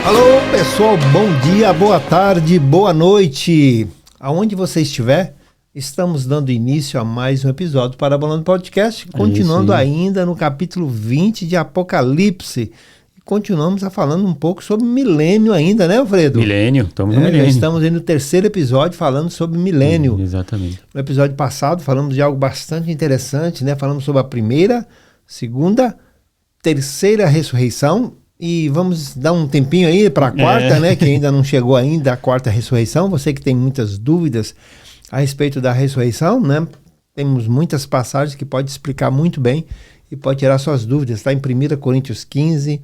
Alô pessoal, bom dia, boa tarde, boa noite. Aonde você estiver, estamos dando início a mais um episódio do Parabolando Podcast, continuando ainda no capítulo 20 de Apocalipse. E continuamos a falando um pouco sobre milênio ainda, né, Alfredo? Milênio, estamos no milênio. Já estamos aí no terceiro episódio falando sobre milênio. Exatamente. No episódio passado falamos de algo bastante interessante, né? Falamos sobre a primeira, segunda, terceira ressurreição. E vamos dar um tempinho aí para a quarta, né? Que ainda não chegou ainda a quarta ressurreição. Você que tem muitas dúvidas a respeito da ressurreição, né? Temos muitas passagens que pode explicar muito bem e pode tirar suas dúvidas. Está em 1 Coríntios 15,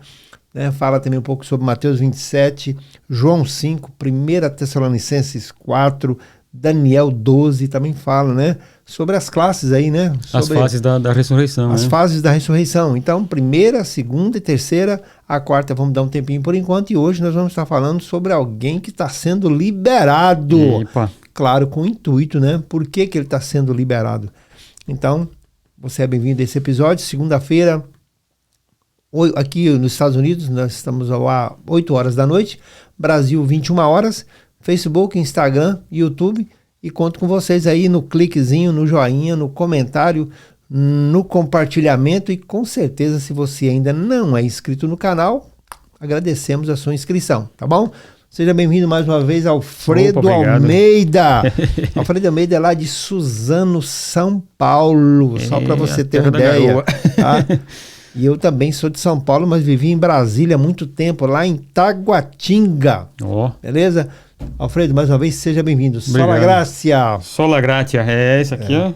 né? Fala também um pouco sobre Mateus 27, João 5, 1 Tessalonicenses 4, Daniel 12, também fala, né? Sobre as classes aí, né? Sobre as fases da ressurreição. As fases da ressurreição. Então, primeira, segunda e terceira, a quarta vamos dar um tempinho por enquanto. E hoje nós vamos estar falando sobre alguém que está sendo liberado. Epa. Claro, com intuito, né? Por que ele está sendo liberado? Então, você é bem-vindo a esse episódio. Segunda-feira, aqui nos Estados Unidos, nós estamos às 8 horas da noite. Brasil, 21 horas. Facebook, Instagram, YouTube. E conto com vocês aí no cliquezinho, no joinha, no comentário, no compartilhamento. E com certeza, se você ainda não é inscrito no canal, agradecemos a sua inscrição, tá bom? Seja bem-vindo mais uma vez, Alfredo Almeida. Alfredo Almeida é lá de Suzano, São Paulo, só para você ter uma ideia. Tá? E eu também sou de São Paulo, mas vivi em Brasília há muito tempo, lá em Taguatinga. Beleza? Alfredo, mais uma vez, seja bem-vindo. Sola Gracia. Sola Gracia, isso aqui, ó.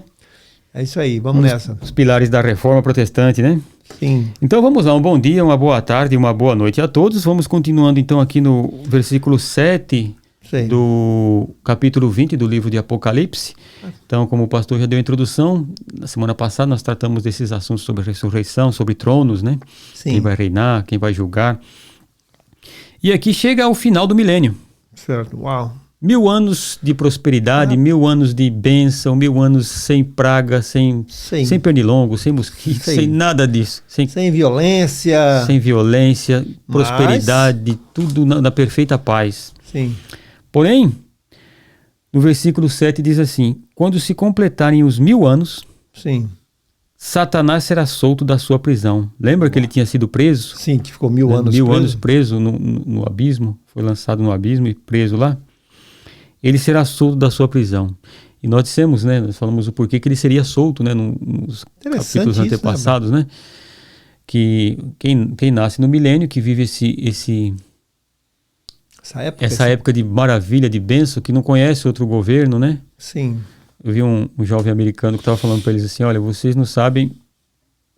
É isso aí, vamos nessa. Os pilares da Reforma Protestante, né? Sim. Então vamos lá, um bom dia, uma boa tarde e uma boa noite a todos. Vamos continuando então aqui no versículo 7 do capítulo 20 do livro de Apocalipse. Então, como o pastor já deu a introdução, na semana passada nós tratamos desses assuntos sobre a ressurreição, sobre tronos, né? Sim. Quem vai reinar, quem vai julgar. E aqui chega ao final do milênio. Certo, uau. 1000 anos de prosperidade, 1000 anos de bênção, 1000 anos sem praga, sem pernilongo, sem mosquito, sem nada disso. Sem violência. Sem violência, prosperidade, tudo na perfeita paz. Sim. Porém, no versículo 7 diz assim: quando se completarem os 1000 anos, Satanás será solto da sua prisão. Lembra que ele tinha sido preso? Sim, que ficou 1000 anos preso. 1000 anos preso no abismo, foi lançado no abismo e preso lá. Ele será solto da sua prisão. E nós dissemos, né, nós falamos o porquê que ele seria solto, né, nos capítulos antepassados, né, que quem nasce no milênio, que vive essa época de maravilha, de bênção, que não conhece outro governo, né? Sim. Eu vi um jovem americano que estava falando para eles assim: olha, vocês não sabem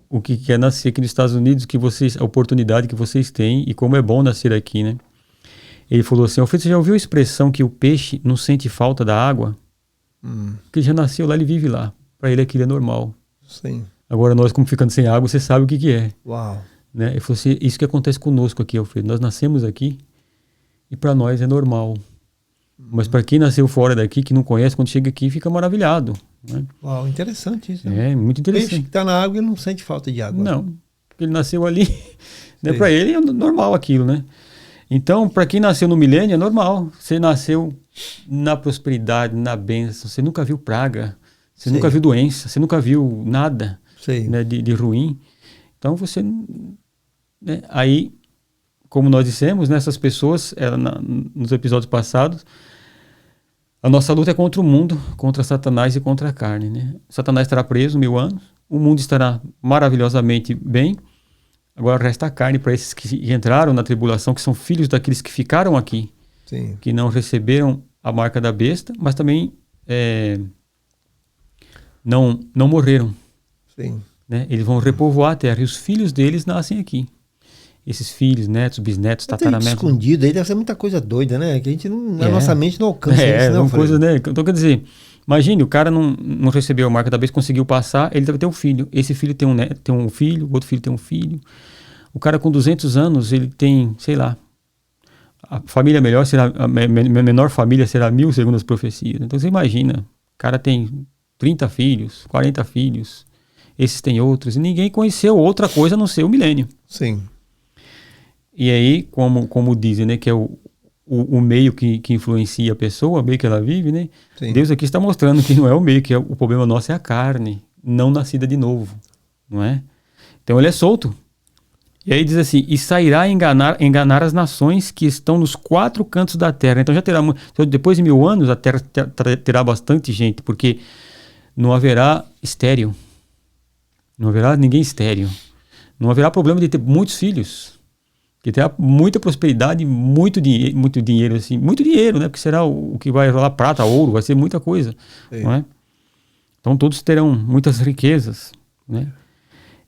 o que é nascer aqui nos Estados Unidos, a oportunidade que vocês têm e como é bom nascer aqui, né? Ele falou assim: Alfredo, você já ouviu a expressão que o peixe não sente falta da água? Porque ele já nasceu lá, ele vive lá. Para ele aquilo é normal. Sim. Agora nós, como ficando sem água, você sabe o que é. Uau. Né? Ele falou assim: isso que acontece conosco aqui, Alfredo. Nós nascemos aqui e para nós é normal. Mas para quem nasceu fora daqui, que não conhece, quando chega aqui, fica maravilhado. Né? Uau, interessante isso. Né? É, muito interessante. O peixe que está na água, ele não sente falta de água. Não, porque ele nasceu ali. Né? Para ele é normal aquilo, né? Então, para quem nasceu no milênio, é normal. Você nasceu na prosperidade, na bênção. Você nunca viu praga. Você nunca viu doença. Você nunca viu nada, né, de ruim. Então, você... Né, aí, como nós dissemos, né, essas pessoas, nos episódios passados, a nossa luta é contra o mundo, contra Satanás e contra a carne. Né? Satanás estará preso 1000 anos. O mundo estará maravilhosamente bem. Agora resta a carne para esses que entraram na tribulação, que são filhos daqueles que ficaram aqui, que não receberam a marca da besta, mas também não morreram. Né? Eles vão repovoar a terra e os filhos deles nascem aqui. Esses filhos, netos, bisnetos, tataranetos. Escondido aí deve ser muita coisa doida, né? Que a gente na nossa mente não alcança isso, não. Coisa, né? Então, quer dizer, imagine, o cara não recebeu a marca da besta, conseguiu passar, ele deve ter um filho. Esse filho tem um filho, o outro filho tem um filho. O cara com 200 anos, ele tem, sei lá, a família a menor família será 1000, segundo as profecias. Então você imagina, o cara tem 30 filhos, 40 filhos. Esses têm outros. E ninguém conheceu outra coisa a não ser o milênio. Sim. E aí, como dizem, né, que é o meio que influencia a pessoa, o meio que ela vive, né? Sim. Deus aqui está mostrando que não é o meio, que o problema nosso é a carne, não nascida de novo, não é? Então ele é solto. E aí diz assim, e sairá a enganar as nações que estão nos 4 cantos da terra. Então já terá, depois de 1000 anos, a terra terá bastante gente, porque não haverá estéril. Não haverá ninguém estéril. Não haverá problema de ter muitos filhos. Que terá muita prosperidade, muito dinheiro, assim, muito dinheiro, né? Porque será o que vai rolar prata, ouro, vai ser muita coisa, não é? Então todos terão muitas riquezas, né?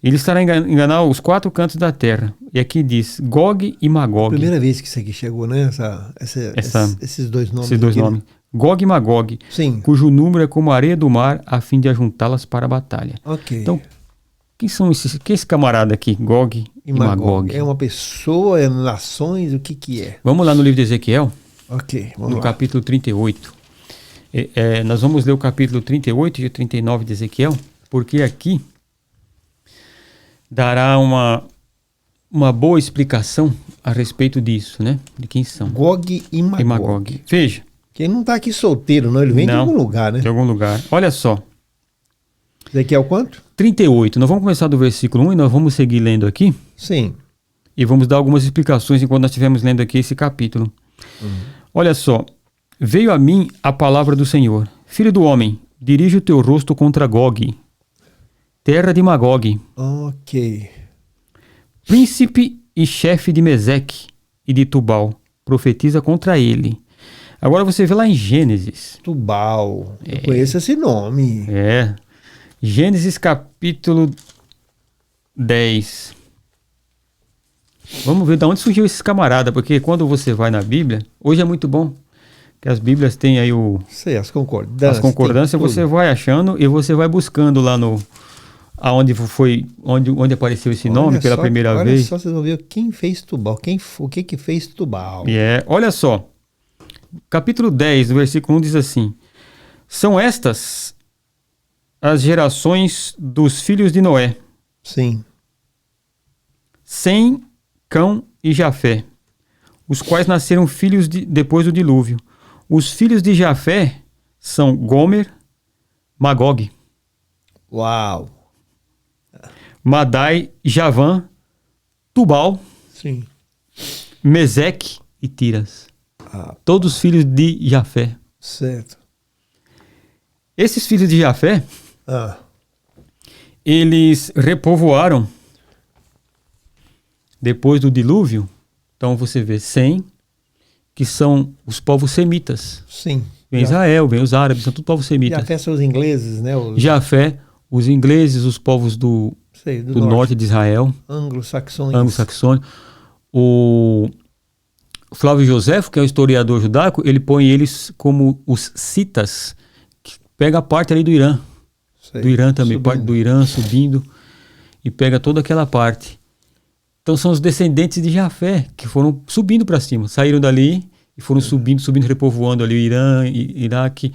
Ele estará a enganar os 4 cantos da terra. E aqui diz Gog e Magog. Primeira vez que isso aqui chegou, né? Esses dois nomes. Esses dois nomes. Gog e Magog. Sim. Cujo número é como a areia do mar, a fim de ajuntá-las para a batalha. Ok. Então, quem é esse camarada aqui, Gog e Magog? É uma pessoa, é nações, o que é? Vamos lá no livro de Ezequiel. Ok, vamos no lá. Capítulo 38. Nós vamos ler o capítulo 38 e 39 de Ezequiel, porque aqui dará uma boa explicação a respeito disso, né? De quem são. Gog e Magog. Veja. Quem não está aqui solteiro, não, ele vem de algum lugar, né? De algum lugar. Olha só. Ezequiel quanto? 38. Nós vamos começar do versículo 1 e nós vamos seguir lendo aqui. Sim. E vamos dar algumas explicações enquanto nós estivermos lendo aqui esse capítulo. Olha só. Veio a mim a palavra do Senhor. Filho do homem, dirige o teu rosto contra Gog, terra de Magog. Ok. Príncipe e chefe de Meseque e de Tubal. Profetiza contra ele. Agora você vê lá em Gênesis. Tubal. Eu conheço esse nome. Gênesis capítulo 10. Vamos ver de onde surgiu esse camarada, porque quando você vai na Bíblia, hoje é muito bom, que as Bíblias têm aí as concordâncias. As concordâncias você vai achando e você vai buscando lá onde apareceu esse nome pela primeira vez. Olha só, vocês vão ver quem fez Tubal, o que fez Tubal. Olha só, capítulo 10, versículo 1 diz assim, são estas as gerações dos filhos de Noé. Sim. Sem, Cão e Jafé, os quais nasceram filhos depois do dilúvio. Os filhos de Jafé são Gomer, Magog. Uau! Madai, Javã, Tubal, sim. Meseque e Tiras. Todos filhos de Jafé. Certo. Esses filhos de Jafé, eles repovoaram depois do dilúvio. Então você vê Sem, que são os povos semitas. Sim. Vem Israel, vem os árabes, são todos povos semitas. Jafé são os ingleses, né? Jafé, os ingleses, os povos do norte de Israel. Anglo-saxônicos. O Flávio Joséfo, que é um historiador judaico, ele põe eles como os citas, que pega a parte ali do Irã. Do Irã também, parte do Irã subindo e pega toda aquela parte. Então são os descendentes de Jafé que foram subindo para cima, saíram dali e foram subindo, repovoando ali o Irã, Iraque,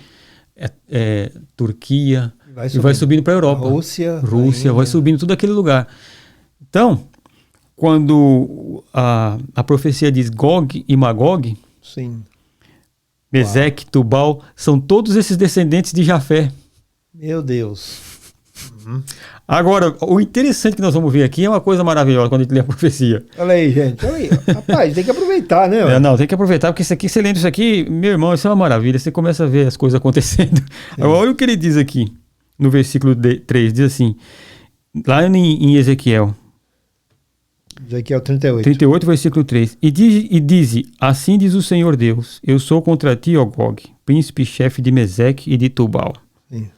Turquia, e vai subindo para a Europa. Rússia, vai subindo tudo aquele lugar. Então, quando a profecia diz Gog e Magog, sim. Meseque, Tubal, são todos esses descendentes de Jafé. Meu Deus. Agora, o interessante que nós vamos ver aqui é uma coisa maravilhosa quando a gente lê a profecia. Olha aí, gente. Olha aí. Rapaz, tem que aproveitar, né? Não, tem que aproveitar, porque você lendo isso aqui, meu irmão, isso é uma maravilha. Você começa a ver as coisas acontecendo. Agora, olha o que ele diz aqui, no versículo 3, diz assim, lá em Ezequiel. Ezequiel 38. 38, versículo 3. E diz, assim diz o Senhor Deus, eu sou contra ti, ó Gog, príncipe chefe de Meseque e de Tubal. Sim.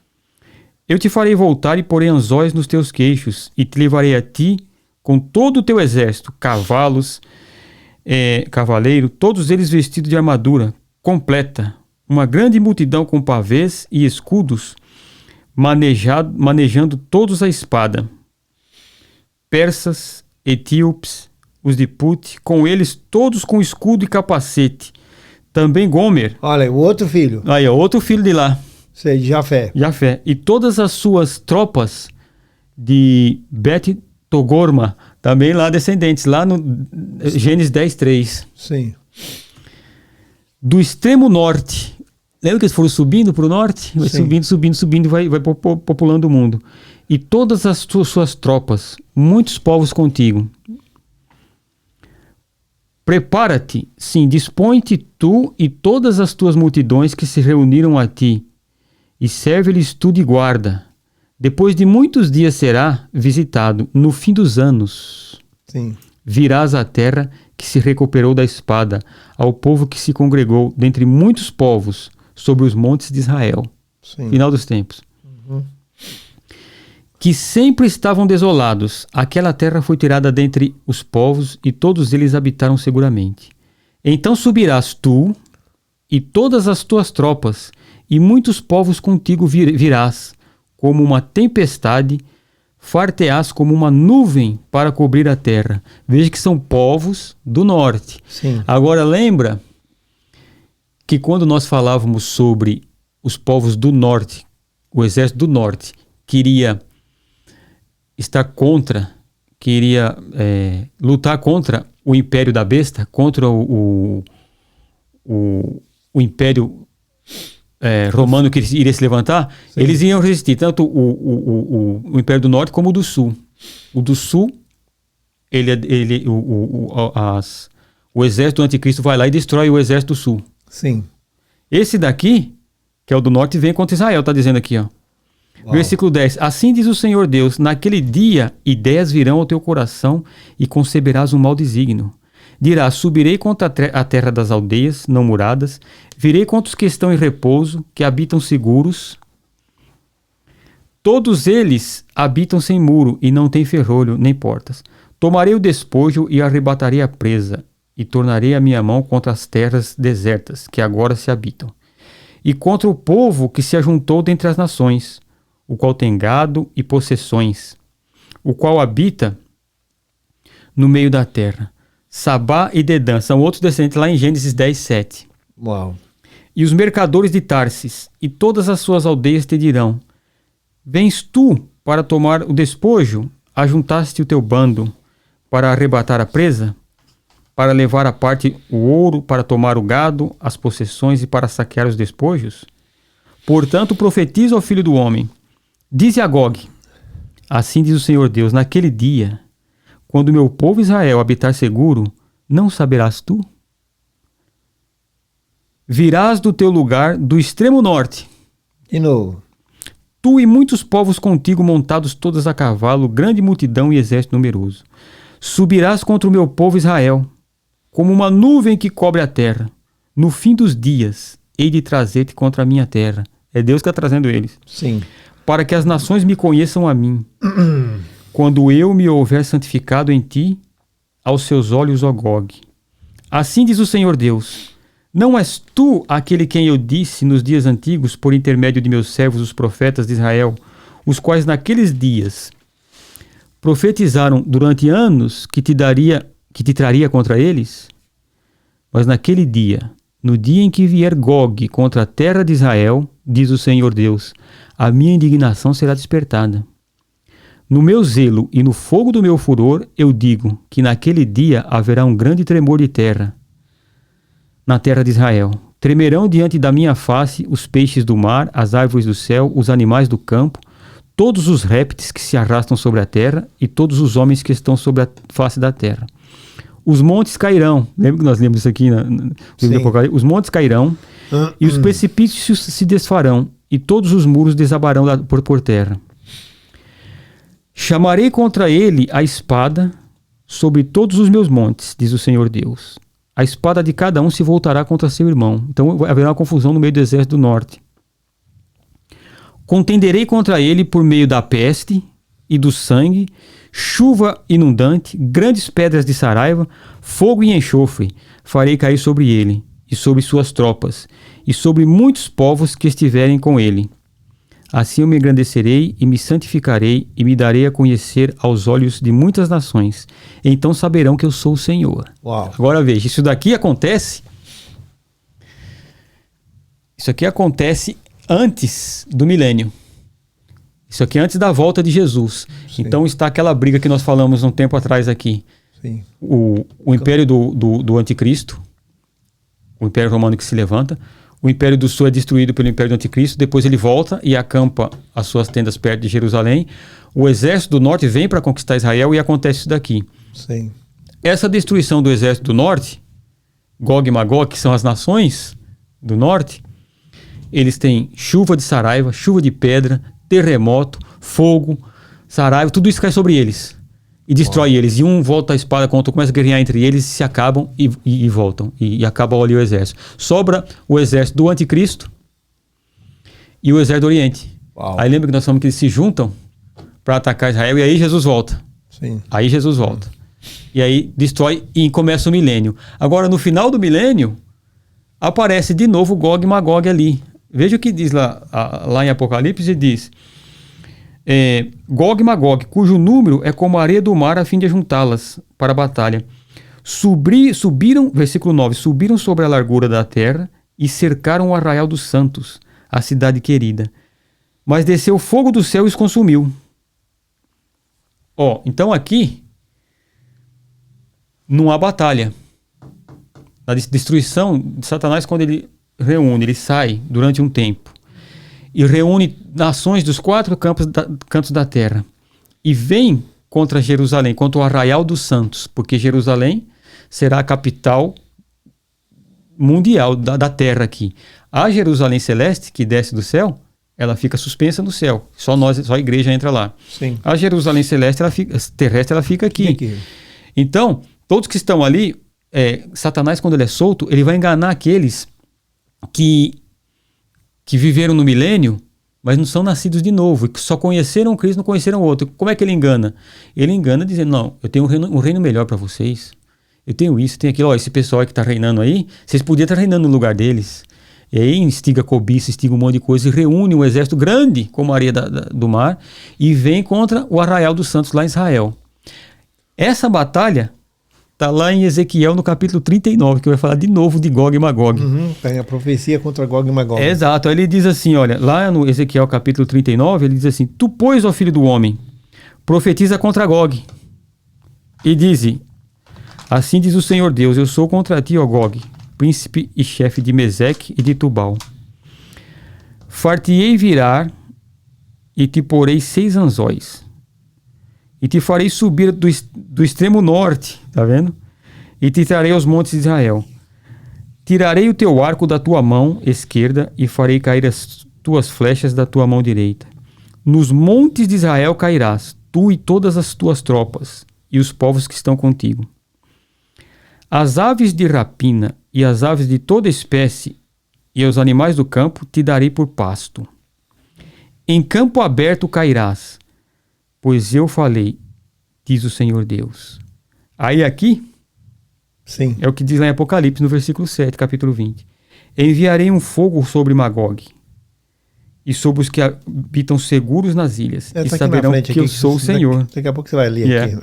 Eu te farei voltar e porei anzóis nos teus queixos, e te levarei a ti com todo o teu exército, cavalos, cavaleiro, todos eles vestidos de armadura completa, uma grande multidão com pavês e escudos, manejando todos a espada. Persas, etíopes, os de Put, com eles todos com escudo e capacete. Também Gomer. Olha, o outro filho. Aí, outro filho de lá. Sei, de Jafé. Jafé. E todas as suas tropas de Bet Togorma, também lá descendentes, lá no Gênesis 10:3. Sim. Do extremo norte. Lembra que eles foram subindo para o norte? Vai subindo, vai populando o mundo. E todas as suas tropas, muitos povos contigo. Prepara-te, sim, dispõe-te tu e todas as tuas multidões que se reuniram a ti, e serve-lhes tu de guarda. Depois de muitos dias será visitado, no fim dos anos. Sim. Virás à terra que se recuperou da espada, ao povo que se congregou dentre muitos povos sobre os montes de Israel. Sim. Final dos tempos. Que sempre estavam desolados. Aquela terra foi tirada dentre os povos e todos eles habitaram seguramente. Então subirás tu e todas as tuas tropas, e muitos povos contigo virás, como uma tempestade, farteás como uma nuvem para cobrir a terra. Veja que são povos do norte. Sim. Agora lembra que quando nós falávamos sobre os povos do norte, o exército do norte queria estar contra, queria lutar contra o império da besta, contra o império romano que iria se levantar, sim, eles iam resistir, tanto o império do norte como o do sul. O do sul, o exército do anticristo vai lá e destrói o exército do sul. Sim. Esse daqui, que é o do norte, vem contra Israel, está dizendo aqui, ó. Uau. Versículo 10. Assim diz o Senhor Deus, naquele dia ideias virão ao teu coração e conceberás um mau desígnio. Dirás, subirei contra a terra das aldeias não muradas, virei contra os que estão em repouso, que habitam seguros. Todos eles habitam sem muro e não têm ferrolho nem portas. Tomarei o despojo e arrebatarei a presa, e tornarei a minha mão contra as terras desertas, que agora se habitam, e contra o povo que se ajuntou dentre as nações, o qual tem gado e possessões, o qual habita no meio da terra. Sabá e Dedã são outros descendentes lá em Gênesis 10:7. Uau. E os mercadores de Tarsis e todas as suas aldeias te dirão: vens tu para tomar o despojo? Ajuntaste o teu bando para arrebatar a presa? Para levar à parte o ouro, para tomar o gado, as possessões e para saquear os despojos? Portanto, profetiza ao filho do homem. Dize a Gog, assim diz o Senhor Deus, naquele dia, quando o meu povo Israel habitar seguro, não saberás tu? Virás do teu lugar do extremo norte. De novo. Tu e muitos povos contigo montados todos a cavalo, grande multidão e exército numeroso. Subirás contra o meu povo Israel, como uma nuvem que cobre a terra. No fim dos dias, hei de trazer-te contra a minha terra. É Deus que está trazendo eles. Sim. Para que as nações me conheçam a mim. Quando eu me houver santificado em ti, aos seus olhos, ó Gog. Assim diz o Senhor Deus, não és tu aquele quem eu disse nos dias antigos, por intermédio de meus servos, os profetas de Israel, os quais naqueles dias profetizaram durante anos que te traria contra eles? Mas naquele dia, no dia em que vier Gog contra a terra de Israel, diz o Senhor Deus, a minha indignação será despertada. No meu zelo e no fogo do meu furor, eu digo que naquele dia haverá um grande tremor de terra, na terra de Israel. Tremerão diante da minha face os peixes do mar, as árvores do céu, os animais do campo, todos os répteis que se arrastam sobre a terra e todos os homens que estão sobre a face da terra. Os montes cairão. Lembra que nós lemos isso aqui no livro do Apocalipse? Os montes cairão e os precipícios se desfarão e todos os muros desabarão por terra. Chamarei contra ele a espada sobre todos os meus montes, diz o Senhor Deus. A espada de cada um se voltará contra seu irmão. Então haverá uma confusão no meio do exército do norte. Contenderei contra ele por meio da peste e do sangue, chuva inundante, grandes pedras de saraiva, fogo e enxofre. Farei cair sobre ele e sobre suas tropas, e sobre muitos povos que estiverem com ele. Assim eu me engrandecerei e me santificarei e me darei a conhecer aos olhos de muitas nações. Então saberão que eu sou o Senhor. Uau. Agora veja, isso daqui acontece... Isso aqui acontece antes do milênio. Isso aqui é antes da volta de Jesus. Sim. Então está aquela briga que nós falamos um tempo atrás aqui. Sim. O império do anticristo, o império romano que se levanta, o império do sul é destruído pelo império do anticristo, depois ele volta e acampa as suas tendas perto de Jerusalém. O exército do norte vem para conquistar Israel e acontece isso daqui. Sim. Essa destruição do exército do norte, Gog e Magog, que são as nações do norte, eles têm chuva de saraiva, chuva de pedra, terremoto, fogo, saraiva, tudo isso cai sobre eles e destrói eles. E um volta a espada contra outro, começa a guerrear entre eles, se acabam e voltam. E acaba ali o exército. Sobra o exército do anticristo e o exército do Oriente. Uau. Aí lembra que nós falamos que eles se juntam para atacar Israel e aí Jesus volta. Sim. Aí Jesus volta. E aí destrói e começa o milênio. Agora, no final do milênio, aparece de novo Gog e Magog ali. Veja o que diz lá em Apocalipse, diz... Gog e Magog, cujo número é como a areia do mar a fim de juntá-las para a batalha. Subiram, versículo 9, subiram sobre a largura da terra e cercaram o arraial dos santos, a cidade querida. Mas desceu fogo do céu e os consumiu. Então aqui não há batalha. A destruição de Satanás, quando ele ele sai durante um tempo e reúne nações dos 4 cantos da terra e vem contra Jerusalém, contra o arraial dos santos, porque Jerusalém será a capital mundial da terra aqui. A Jerusalém celeste, que desce do céu, ela fica suspensa no céu. Só a igreja entra lá. Sim. A Jerusalém celeste, terrestre, ela fica aqui. Então, todos que estão ali, Satanás, quando ele é solto, ele vai enganar aqueles que viveram no milênio, mas não são nascidos de novo, e que só conheceram Cristo, não conheceram outro. Como é que ele engana? Ele engana dizendo, não, eu tenho um reino melhor para vocês. Eu tenho isso, tenho aquilo. Esse pessoal que está reinando aí, vocês podiam estar reinando no lugar deles. E aí instiga cobiça, instiga um monte de coisa, e reúne um exército grande, como a areia do mar, e vem contra o arraial dos santos lá em Israel. Essa batalha está lá em Ezequiel, no capítulo 39, que vai falar de novo de Gog e Magog. Tem a profecia contra Gog e Magog. Exato. Aí ele diz assim, olha, lá no Ezequiel capítulo 39, ele diz assim, tu, pois, ó filho do homem, profetiza contra Gog. E diz, assim diz o Senhor Deus, eu sou contra ti, ó Gog, príncipe e chefe de Meseque e de Tubal. Far-te-ei virar e te porei 6 anzóis. E te farei subir do extremo norte, tá vendo? E te trarei aos montes de Israel. Tirarei o teu arco da tua mão esquerda e farei cair as tuas flechas da tua mão direita. Nos montes de Israel cairás, tu e todas as tuas tropas, e os povos que estão contigo. As aves de rapina e as aves de toda espécie e os animais do campo te darei por pasto. Em campo aberto cairás, pois eu falei, diz o Senhor Deus. Aí aqui, sim, é o que diz lá em Apocalipse, no versículo 7, capítulo 20. Enviarei um fogo sobre Magog e sobre os que habitam seguros nas ilhas, e saberão que eu sou o Senhor. Daqui a pouco você vai ler aqui.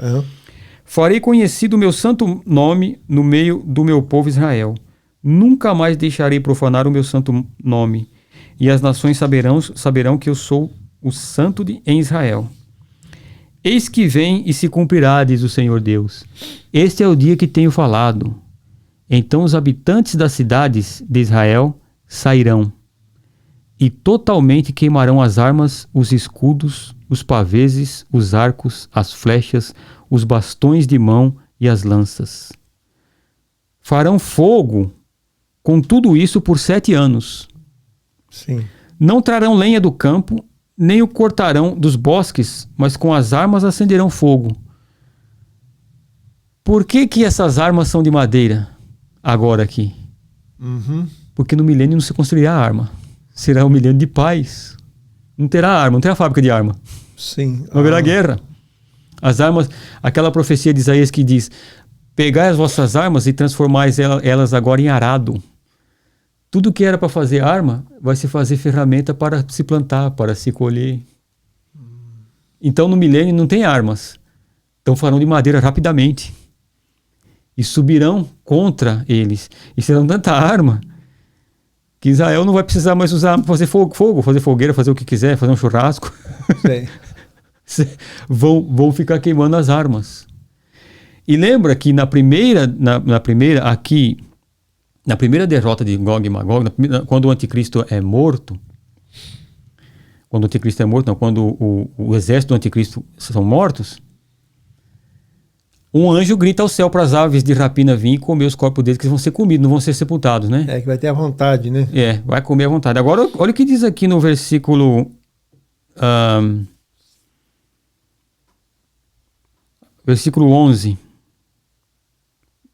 Farei conhecido o meu santo nome no meio do meu povo Israel. Nunca mais deixarei profanar o meu santo nome, e as nações saberão que eu sou o santo em Israel. Eis que vem e se cumprirá, diz o Senhor Deus. Este é o dia que tenho falado. Então os habitantes das cidades de Israel sairão e totalmente queimarão as armas, os escudos, os paveses, os arcos, as flechas, os bastões de mão e as lanças. Farão fogo com tudo isso por 7 anos. Sim. Não trarão lenha do campo, nem o cortarão dos bosques, mas com as armas acenderão fogo. Por que essas armas são de madeira agora aqui? Porque no milênio não se construirá arma. Será um milênio de paz. Não terá arma, não terá fábrica de arma. Sim. Não haverá guerra. As armas, aquela profecia de Isaías que diz, pegai as vossas armas e transformais elas agora em arado. Tudo que era para fazer arma, vai se fazer ferramenta para se plantar, para se colher. Então, no milênio não tem armas. Então farão de madeira rapidamente. E subirão contra eles. E serão tanta arma que Israel não vai precisar mais usar, fazer fogo, fazer fogueira, fazer o que quiser, fazer um churrasco. Vão ficar queimando as armas. E lembra que na primeira derrota de Gog e Magog, quando o anticristo é morto, quando o exército do anticristo são mortos, um anjo grita ao céu para as aves de rapina vir e comer os corpos deles, que vão ser comidos, não vão ser sepultados, né? Que vai ter à vontade, né? Vai comer à vontade. Agora, olha o que diz aqui no versículo 11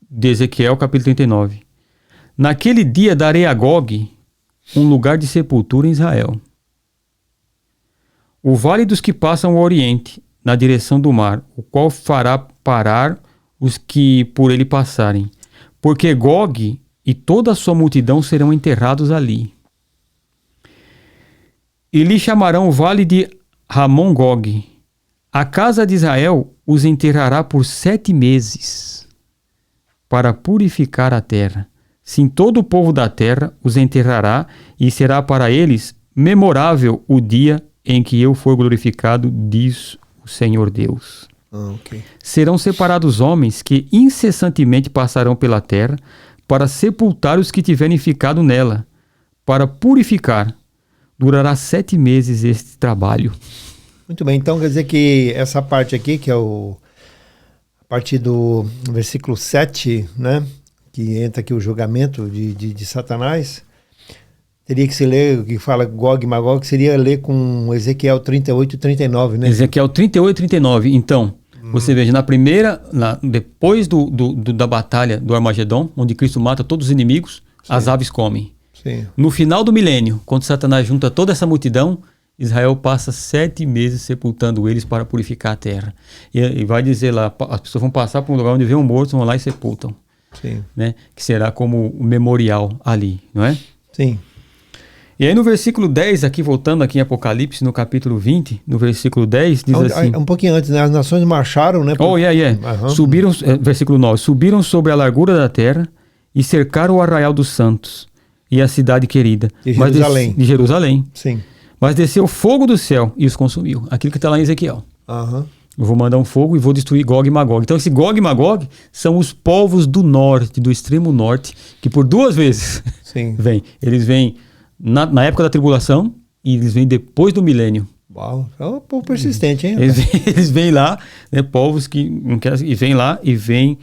de Ezequiel, capítulo 39. Naquele dia darei a Gog um lugar de sepultura em Israel. O vale dos que passam o oriente, na direção do mar, o qual fará parar os que por ele passarem. Porque Gog e toda a sua multidão serão enterrados ali. E lhe chamarão o vale de Ramon Gog. A casa de Israel os enterrará por 7 meses, para purificar a terra. Sim, todo o povo da terra os enterrará, e será para eles memorável o dia em que eu for glorificado, diz o Senhor Deus. Serão separados homens que incessantemente passarão pela terra para sepultar os que tiverem ficado nela, para purificar. Durará 7 meses este trabalho. Muito bem, então quer dizer que essa parte aqui, que é a partir do versículo 7, né, que entra aqui o julgamento de Satanás, teria que se ler, o que fala Gog e Magog, que seria ler com Ezequiel 38 e 39, né? Ezequiel 38 e 39. Então, você veja, depois da batalha do Armagedon, onde Cristo mata todos os inimigos, as aves comem. Sim. No final do milênio, quando Satanás junta toda essa multidão, Israel passa 7 meses sepultando eles para purificar a terra. E vai dizer lá, as pessoas vão passar por um lugar onde vê um morto, vão lá e sepultam. Sim. Né? Que será como o memorial ali, não é? Sim. E aí no versículo 10, aqui voltando aqui em Apocalipse, no capítulo 20, no versículo 10, diz assim... Um pouquinho antes, né? As nações marcharam, né? Subiram, versículo 9, subiram sobre a largura da terra e cercaram o arraial dos santos e a cidade querida. De Jerusalém. Sim. Mas desceu fogo do céu e os consumiu. Aquilo que está lá em Ezequiel. Eu vou mandar um fogo e vou destruir Gog e Magog. Então esse Gog e Magog são os povos do norte, do extremo norte, que por 2 vezes vêm. Eles vêm na época da tribulação e eles vêm depois do milênio. Uau, é um povo persistente, hein? Eles vêm lá, né, povos que não querem, e vêm lá e vêm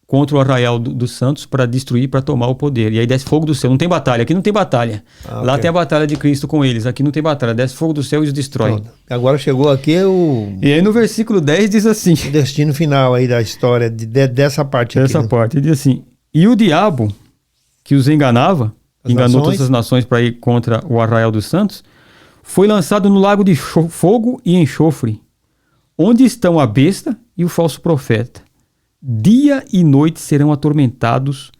contra o arraial dos santos para destruir, para tomar o poder. E aí desce fogo do céu. Não tem batalha. Aqui não tem batalha. Lá tem a batalha de Cristo com eles. Aqui não tem batalha. Desce fogo do céu e os destrói. Pronto. Agora chegou aqui E aí no versículo 10 diz assim... O destino final aí da história dessa parte aqui. Dessa parte. Diz assim... E o diabo que os enganava, enganou todas as nações para ir contra o arraial dos santos, foi lançado no lago de fogo e enxofre, onde estão a besta e o falso profeta. Dia e noite serão atormentados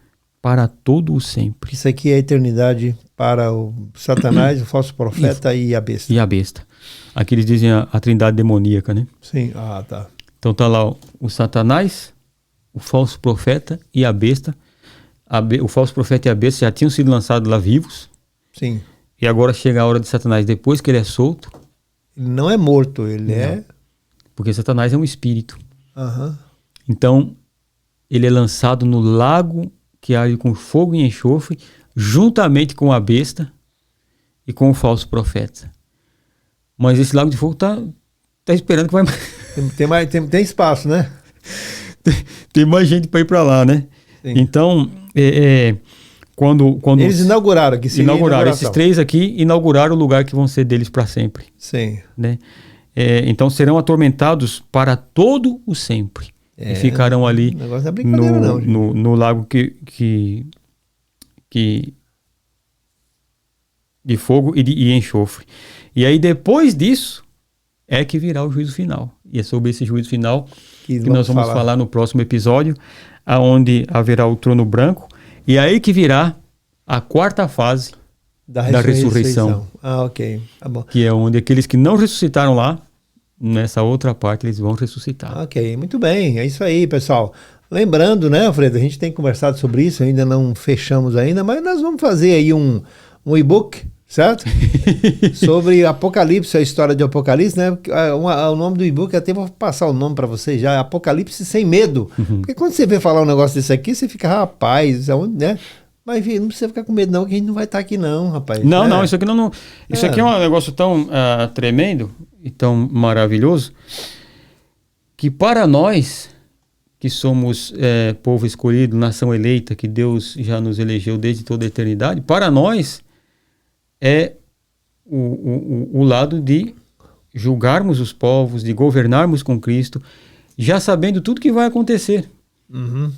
para todo o sempre. Isso aqui é a eternidade para o Satanás, o falso profeta e a besta. E a besta. Aqui eles dizem a trindade demoníaca, né? Sim, tá. Então tá lá o Satanás, o falso profeta e a besta. O falso profeta e a besta já tinham sido lançados lá vivos. Sim. E agora chega a hora de Satanás, depois que ele é solto. Ele não é morto, ele é... Porque Satanás é um espírito. Aham. Então, ele é lançado no lago que arde com fogo e enxofre, juntamente com a besta e com o falso profeta. Mas esse lago de fogo tá esperando que vai... Tem espaço, né? Tem mais gente para ir para lá, né? Sim. Então, quando eles inauguraram aqui. Inauguraram esses 3 aqui, inauguraram o lugar que vão ser deles para sempre. Sim. Né? Então serão atormentados para todo o sempre. E ficarão ali não é brincadeira, no lago de fogo e enxofre. E aí depois disso é que virá o juízo final. E é sobre esse juízo final que nós vamos falar no próximo episódio, aonde haverá o trono branco. E aí que virá a 4ª fase da ressurreição. Ok. Tá bom. Que é onde aqueles que não ressuscitaram lá, nessa outra parte, eles vão ressuscitar. Ok, muito bem. É isso aí, pessoal. Lembrando, né, Alfredo, a gente tem conversado sobre isso, ainda não fechamos ainda, mas nós vamos fazer aí um e-book, certo? Sobre Apocalipse, a história de Apocalipse, né? O nome do e-book, até vou passar o nome para vocês já, Apocalipse Sem Medo. Porque quando você vê falar um negócio desse aqui, você fica, rapaz, né? Mas não precisa ficar com medo não, que a gente não vai estar aqui não, rapaz. Não, não, isso aqui não... Isso aqui é um negócio tão tremendo e tão maravilhoso que para nós, que somos povo escolhido, nação eleita, que Deus já nos elegeu desde toda a eternidade, para nós é o lado de julgarmos os povos, de governarmos com Cristo, já sabendo tudo que vai acontecer. Uhum.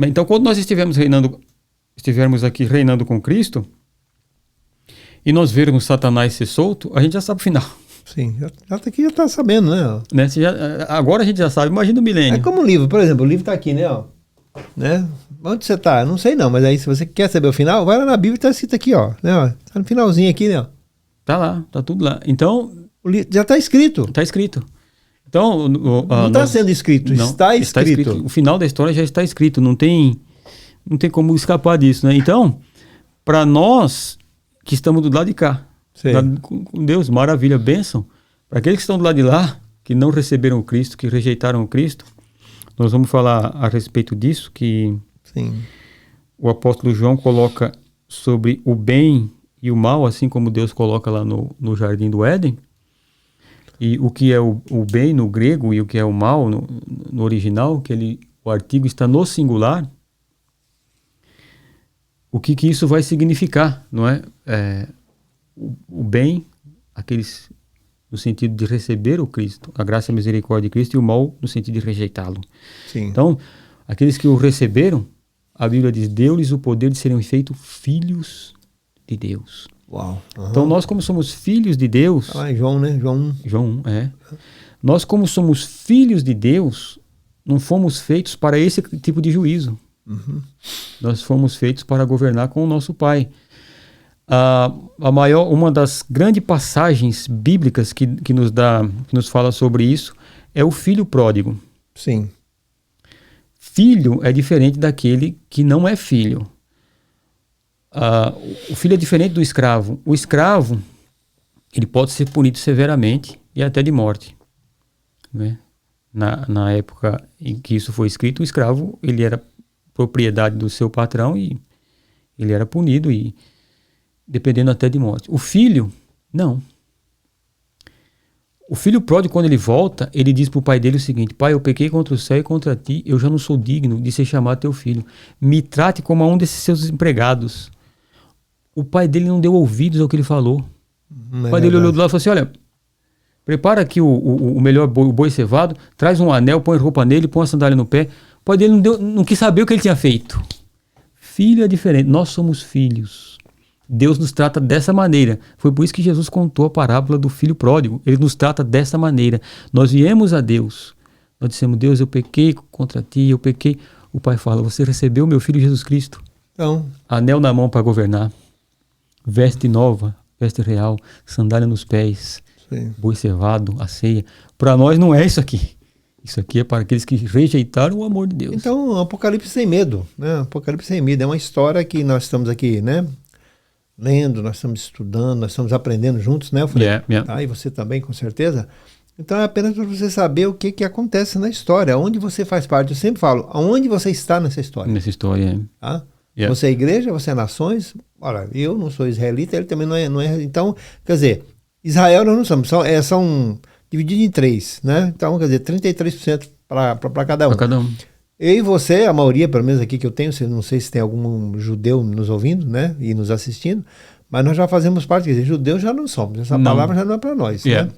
Então, quando nós estivermos aqui reinando com Cristo e nós vermos Satanás ser solto, a gente já sabe o final. Sim, já está sabendo, né? Agora a gente já sabe, imagina o milênio. É como o livro, por exemplo, o livro está aqui, né? Ó, né? Onde você está? Não sei não, mas aí se você quer saber o final, vai lá na Bíblia, está escrito aqui, ó. Né? Tá no finalzinho aqui, né? Tá lá, tá tudo lá. Então... já está escrito. Está escrito. Então... não está sendo escrito, não, está escrito. O final da história já está escrito, não tem como escapar disso, né? Então, para nós que estamos do lado de cá, com Deus, maravilha, bênção. Para aqueles que estão do lado de lá, que não receberam o Cristo, que rejeitaram o Cristo, nós vamos falar a respeito disso, que o apóstolo João coloca sobre o bem e o mal, assim como Deus coloca lá no Jardim do Éden. E o que é o bem no grego e o que é o mal no original, o artigo está no singular. O que isso vai significar, não é? O bem, aqueles no sentido de receber o Cristo, a graça e a misericórdia de Cristo, e o mal no sentido de rejeitá-lo. Então, aqueles que o receberam, a Bíblia diz, deu-lhes o poder de serem feitos filhos de Deus. Uau. Uhum. Então, nós como somos filhos de Deus... João, né? João 1, Nós como somos filhos de Deus, não fomos feitos para esse tipo de juízo. Uhum. Nós fomos feitos para governar com o nosso Pai. Uma das grandes passagens bíblicas que nos fala sobre isso é o filho pródigo. Sim. Filho é diferente daquele que não é filho. O filho é diferente do escravo. O escravo, ele pode ser punido severamente e até de morte, né? Na época em que isso foi escrito, o escravo, ele era propriedade do seu patrão e ele era punido e dependendo até de morte. O filho, não. O filho pródigo, quando ele volta, ele diz para o pai dele o seguinte: pai, eu pequei contra o céu e contra ti, eu já não sou digno de ser chamado teu filho. Me trate como a um desses seus empregados. O pai dele não deu ouvidos ao que ele falou. O pai dele olhou do lado e falou assim: olha, prepara aqui o melhor boi cevado, traz um anel, põe roupa nele, põe uma sandália no pé. O pai dele não quis saber o que ele tinha feito. Filho é diferente, nós somos filhos. Deus nos trata dessa maneira. Foi por isso que Jesus contou a parábola do filho pródigo. Ele nos trata dessa maneira. Nós viemos a Deus. Nós dissemos: Deus, eu pequei contra ti, eu pequei. O pai fala: você recebeu meu filho Jesus Cristo. Então, anel na mão para governar. Veste nova, veste real, sandália nos pés, boi cevado, a ceia. Para nós não é isso aqui. Isso aqui é para aqueles que rejeitaram o amor de Deus. Então, Apocalipse Sem Medo, né? Apocalipse Sem Medo é uma história que nós estamos aqui, né? Lendo, nós estamos estudando, nós estamos aprendendo juntos, né, Fred? E você também, com certeza. Então é apenas para você saber o que acontece na história, onde você faz parte. Eu sempre falo, aonde você está nessa história. Nessa história, Tá? Você é igreja, você é nações. Olha, eu não sou israelita, ele também não é. Então, quer dizer, Israel nós não somos, são divididos em 3, né? Então, quer dizer, 33% para cada um. Para cada um. Eu e você, a maioria, pelo menos aqui que eu tenho, não sei se tem algum judeu nos ouvindo, né? E nos assistindo, mas nós já fazemos parte, quer dizer, judeus já não somos. Essa palavra já não é para nós, né?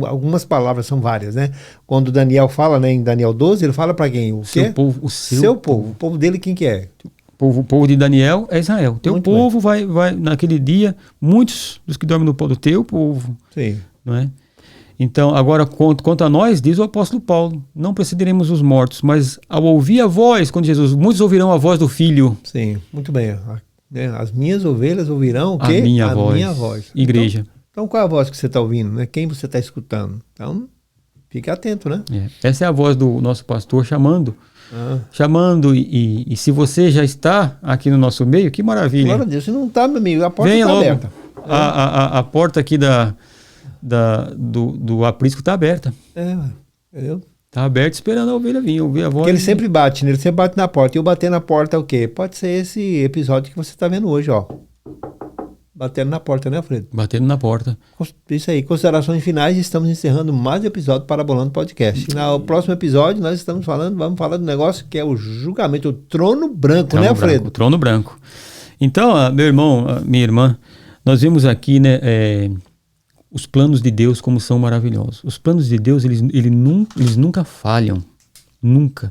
Algumas palavras são várias, né? Quando Daniel fala, né, em Daniel 12, ele fala para quem? O quê? O seu povo. O povo dele, quem que é? O povo de Daniel é Israel. Teu Muito povo vai, naquele dia, muitos dos que dormem no pó do teu povo. Sim. Não é? Então, agora, quanto a nós, diz o apóstolo Paulo, não precederemos os mortos, mas ao ouvir a voz, quando Jesus, muitos ouvirão a voz do Filho. Sim, muito bem. As minhas ovelhas ouvirão o quê? A minha voz. Igreja. Então, qual é a voz que você está ouvindo? Né? Quem você está escutando? Então, fique atento, né? Essa é a voz do nosso pastor chamando chamando. E se você já está aqui no nosso meio, que maravilha. Glória a Deus. Se não está, meu amigo, a porta está aberta. A porta aqui do aprisco está aberta. Entendeu? Está aberta esperando a ovelha vir, ouvir a voz. Porque ele sempre bate, né? Ele sempre bate na porta. E eu bater na porta é o quê? Pode ser esse episódio que você está vendo hoje, ó. Batendo na porta, né, Alfredo? Batendo na porta. Isso aí. Considerações finais. Estamos encerrando mais um episódio do Parabolando Podcast. E no próximo episódio nós vamos falar do negócio que é o julgamento, o trono branco, né, Alfredo? O trono branco. Então, meu irmão, minha irmã, nós vimos aqui, né, os planos de Deus como são maravilhosos. Os planos de Deus, eles nunca falham. Nunca.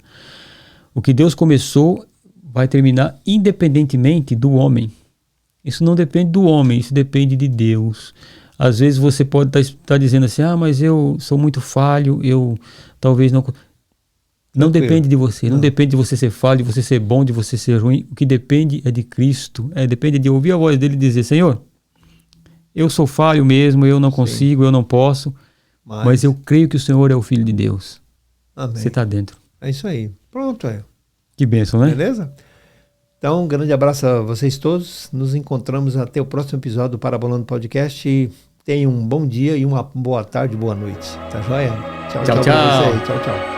O que Deus começou vai terminar independentemente do homem. Isso não depende do homem, isso depende de Deus. Às vezes você pode estar dizendo assim, mas eu sou muito falho, eu talvez não... Não depende de você, não depende de você ser falho, de você ser bom, de você ser ruim. O que depende é de Cristo, depende de ouvir a voz dele e dizer, Senhor, eu sou falho mesmo, eu não consigo, eu não posso, mas eu creio que o Senhor é o Filho de Deus. Amém. Você está dentro. É isso aí. Pronto, Que bênção, né? Beleza? Então, um grande abraço a vocês todos. Nos encontramos até o próximo episódio do Parabolando Podcast. E tenham um bom dia e uma boa tarde, boa noite. Tá joia? Tchau, tchau. Tchau. Tchau, tchau.